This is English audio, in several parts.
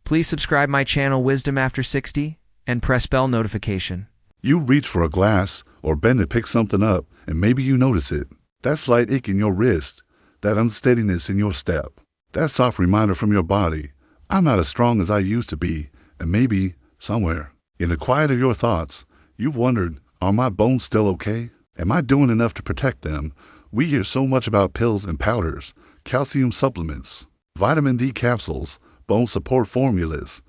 Please subscribe my channel Wisdom After 60 and press bell notification. You reach for a glass or bend to pick something up, and maybe you notice it. That slight ache in your wrist, that unsteadiness in your step, that soft reminder from your body, I'm not as strong as I used to be. And maybe, somewhere, in the quiet of your thoughts, you've wondered, are my bones still okay? Am I doing enough to protect them? We hear so much about pills and powders, calcium supplements, vitamin D capsules, bone support formulas.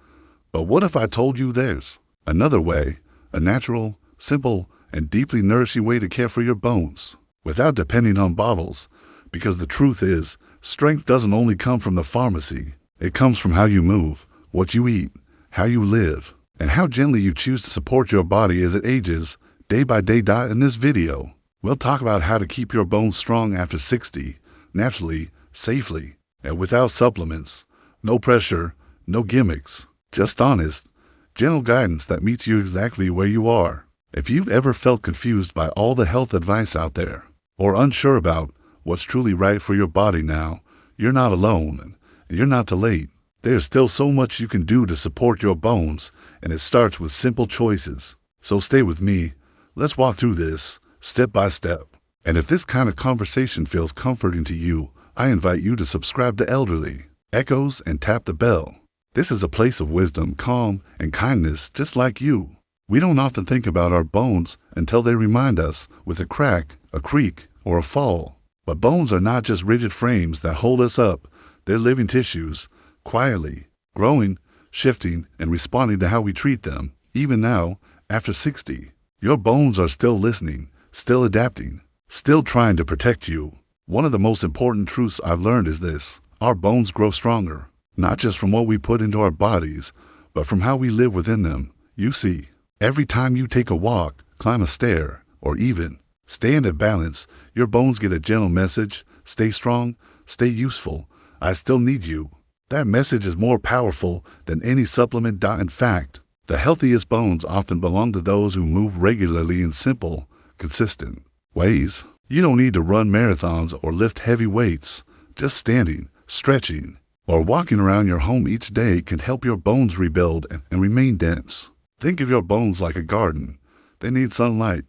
But what if I told you there's another way, a natural, simple, and deeply nourishing way to care for your bones, without depending on bottles? Because the truth is, strength doesn't only come from the pharmacy. It comes from how you move, what you eat, how you live, and how gently you choose to support your body as it ages, day by day. In this video, we'll talk about how to keep your bones strong after 60, naturally, safely, and without supplements. No pressure, no gimmicks, just honest, gentle guidance that meets you exactly where you are. If you've ever felt confused by all the health advice out there, or unsure about what's truly right for your body now, you're not alone, and you're not too late. There's still so much you can do to support your bones, and it starts with simple choices. So stay with me. Let's walk through this, step by step. And if this kind of conversation feels comforting to you, I invite you to subscribe to Elderly Echoes and tap the bell. This is a place of wisdom, calm, and kindness just like you. We don't often think about our bones until they remind us with a crack, a creak, or a fall. But bones are not just rigid frames that hold us up. They're living tissues, quietly growing, shifting, and responding to how we treat them. Even now, after 60, your bones are still listening, still adapting, still trying to protect you. One of the most important truths I've learned is this: our bones grow stronger, not just from what we put into our bodies, but from how we live within them. You see, every time you take a walk, climb a stair, or even stand at balance, your bones get a gentle message: stay strong, stay useful, I still need you. That message is more powerful than any supplement. In fact, the healthiest bones often belong to those who move regularly in simple, consistent ways. You don't need to run marathons or lift heavy weights. Just standing, stretching, or walking around your home each day can help your bones rebuild and remain dense. Think of your bones like a garden. They need sunlight,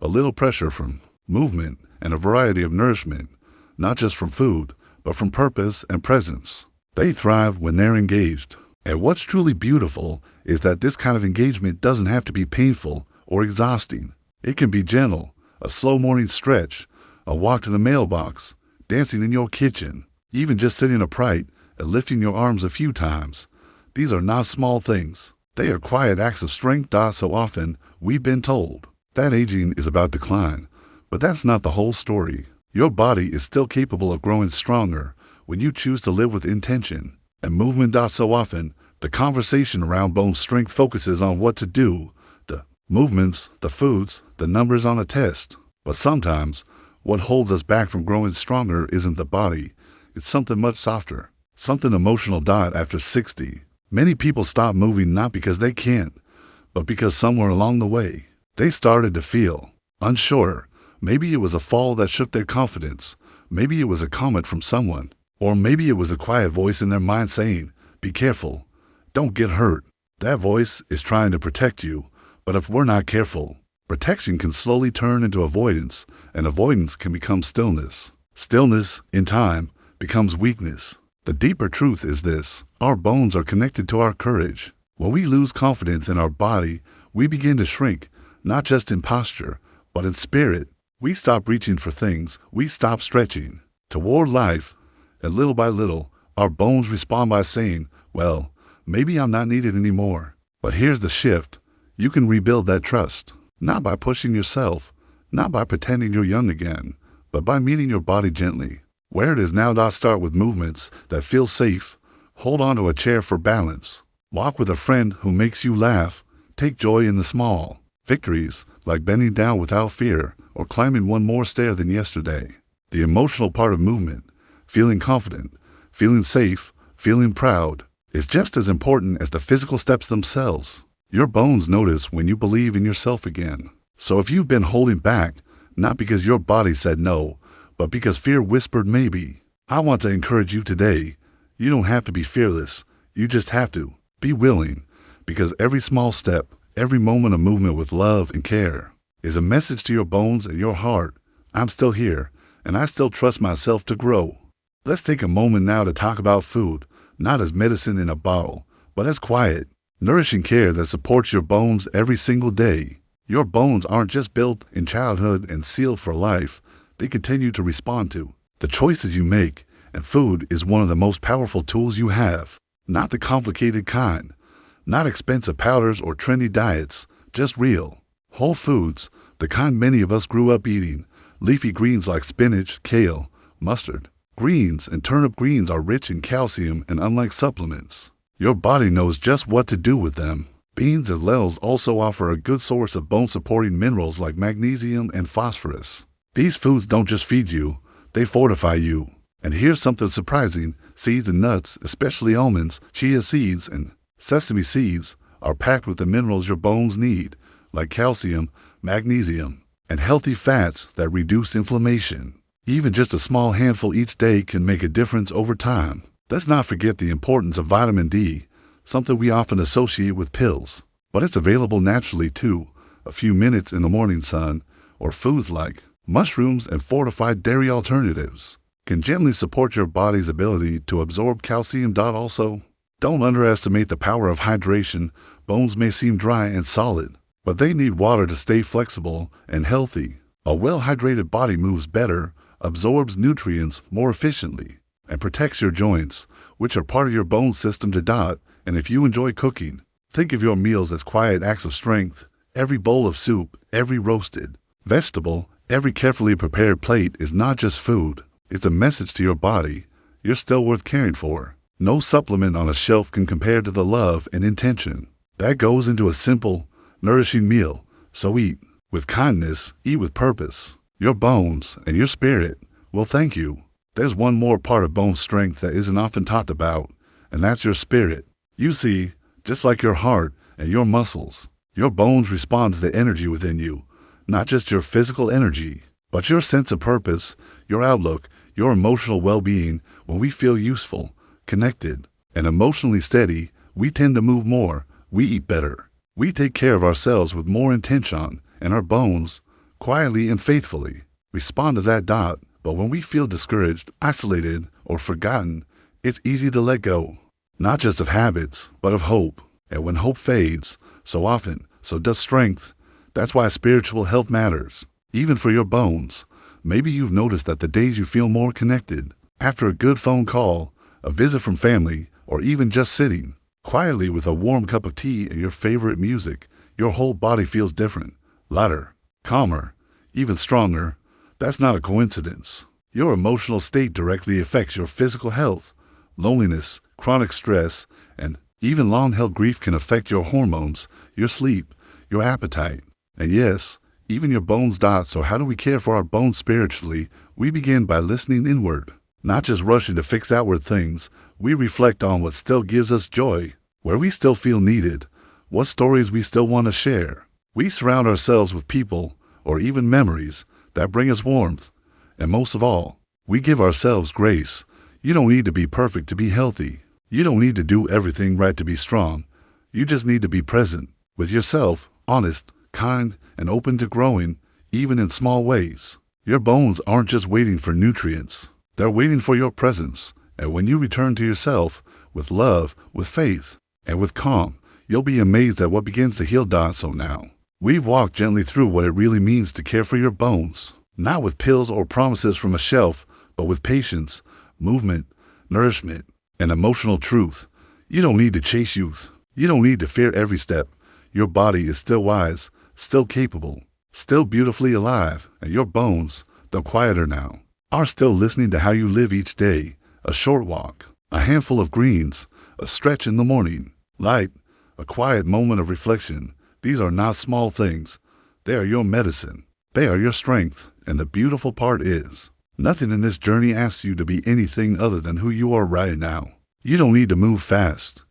a little pressure from movement, and a variety of nourishment, not just from food, but from purpose and presence. They thrive when they're engaged. And what's truly beautiful is that this kind of engagement doesn't have to be painful or exhausting. It can be gentle, a slow morning stretch, a walk to the mailbox, dancing in your kitchen, even just sitting upright and lifting your arms a few times. These are not small things. They are quiet acts of strength. So often, we've been told that aging is about decline, but that's not the whole story. Your body is still capable of growing stronger when you choose to live with intention and movement. So often, the conversation around bone strength focuses on what to do, the movements, the foods, the numbers on a test. But sometimes, what holds us back from growing stronger isn't the body. It's something much softer, something emotional. After 60, many people stop moving not because they can't, but because somewhere along the way, they started to feel unsure. Maybe it was a fall that shook their confidence. Maybe it was a comment from someone. Or maybe it was a quiet voice in their mind saying, be careful, don't get hurt. That voice is trying to protect you. But if we're not careful, protection can slowly turn into avoidance, and avoidance can become stillness. Stillness, in time, becomes weakness. The deeper truth is this: our bones are connected to our courage. When we lose confidence in our body, we begin to shrink, not just in posture, but in spirit. We stop reaching for things, we stop stretching toward life, and little by little, our bones respond by saying, well, maybe I'm not needed anymore. But here's the shift: you can rebuild that trust, not by pushing yourself, not by pretending you're young again, but by meeting your body gently, where it is now. Start with movements that feel safe. Hold on to a chair for balance. Walk with a friend who makes you laugh. Take joy in the small victories, like bending down without fear or climbing one more stair than yesterday. The emotional part of movement, feeling confident, feeling safe, feeling proud, is just as important as the physical steps themselves. Your bones notice when you believe in yourself again. So if you've been holding back, not because your body said no, but because fear whispered maybe, I want to encourage you today. You don't have to be fearless. You just have to Be willing, because every small step, every moment of movement with love and care is a message to your bones and your heart. I'm still here, and I still trust myself to grow. Let's take a moment now to talk about food, not as medicine in a bottle, but as quiet, nourishing care that supports your bones every single day. Your bones aren't just built in childhood and sealed for life. They continue to respond to the choices you make, and food is one of the most powerful tools you have. Not the complicated kind, not expensive powders or trendy diets, just real, whole foods, the kind many of us grew up eating. Leafy greens like spinach, kale, mustard. Greens and turnip greens are rich in calcium, and unlike supplements, your body knows just what to do with them. Beans and lentils also offer a good source of bone-supporting minerals like magnesium and phosphorus. These foods don't just feed you, they fortify you. And here's something surprising: seeds and nuts, especially almonds, chia seeds, and sesame seeds, are packed with the minerals your bones need, like calcium, magnesium, and healthy fats that reduce inflammation. Even just a small handful each day can make a difference over time. Let's not forget the importance of vitamin D, something we often associate with pills. But it's available naturally too. A few minutes in the morning sun, or foods like mushrooms and fortified dairy alternatives, can gently support your body's ability to absorb calcium. Also, don't underestimate the power of hydration. Bones may seem dry and solid, but they need water to stay flexible and healthy. A well-hydrated body moves better, absorbs nutrients more efficiently, and protects your joints, which are part of your bone system. And if you enjoy cooking, think of your meals as quiet acts of strength. Every bowl of soup, every roasted vegetable, every carefully prepared plate is not just food. It's a message to your body: you're still worth caring for. No supplement on a shelf can compare to the love and intention that goes into a simple, nourishing meal. So eat with kindness, eat with purpose. Your bones and your spirit will thank you. There's one more part of bone strength that isn't often talked about, and that's your spirit. You see, just like your heart and your muscles, your bones respond to the energy within you, not just your physical energy, but your sense of purpose, your outlook, your emotional well-being. When we feel useful, connected, and emotionally steady, we tend to move more, we eat better, we take care of ourselves with more intention, and our bones, quietly and faithfully, respond to that. But when we feel discouraged, isolated, or forgotten, it's easy to let go, not just of habits, but of hope. And when hope fades, so often, so does strength. That's why spiritual health matters, even for your bones. Maybe you've noticed that the days you feel more connected, after a good phone call, a visit from family, or even just sitting quietly with a warm cup of tea and your favorite music, your whole body feels different, lighter, calmer, even stronger. That's not a coincidence. Your emotional state directly affects your physical health. Loneliness, chronic stress, and even long-held grief can affect your hormones, your sleep, your appetite, and yes, even your bones. So how do we care for our bones spiritually? We begin by listening inward, not just rushing to fix outward things. We reflect on what still gives us joy, where we still feel needed, what stories we still want to share. We surround ourselves with people, or even memories, that bring us warmth. And most of all, we give ourselves grace. You don't need to be perfect to be healthy. You don't need to do everything right to be strong. You just need to be present with yourself, honest, kind, and open to growing, even in small ways. Your bones aren't just waiting for nutrients. They're waiting for your presence. And when you return to yourself, with love, with faith, and with calm, you'll be amazed at what begins to heal. So now, we've walked gently through what it really means to care for your bones, not with pills or promises from a shelf, but with patience, movement, nourishment, and emotional truth. You don't need to chase youth. You don't need to fear every step. Your body is still wise, still capable, still beautifully alive, and your bones, though quieter now, are still listening to how you live each day. A short walk, a handful of greens, a stretch in the morning, light, a quiet moment of reflection. These are not small things. They are your medicine. They are your strength. And the beautiful part is, nothing in this journey asks you to be anything other than who you are right now. You don't need to move fast.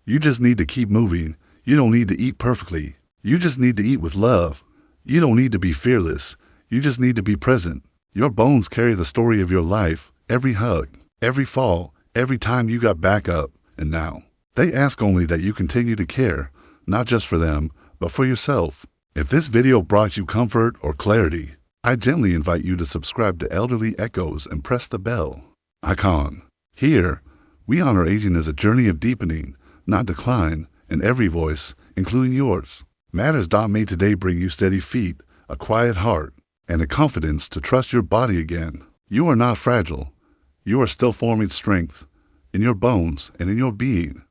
You just need to keep moving. You don't need to eat perfectly. You just need to eat with love. You don't need to be fearless. You just need to be present. Your bones carry the story of your life, every hug, every fall, every time you got back up. And now, They ask only that you continue to care, not just for them, but for yourself. If this video brought you comfort or clarity, I gently invite you to subscribe to Elderly Echoes and press the bell icon. Here, we honor aging as a journey of deepening, not decline, in every voice, including yours. Matters made today bring you steady feet, a quiet heart, and the confidence to trust your body again. You are not fragile. You are still forming strength in your bones and in your being.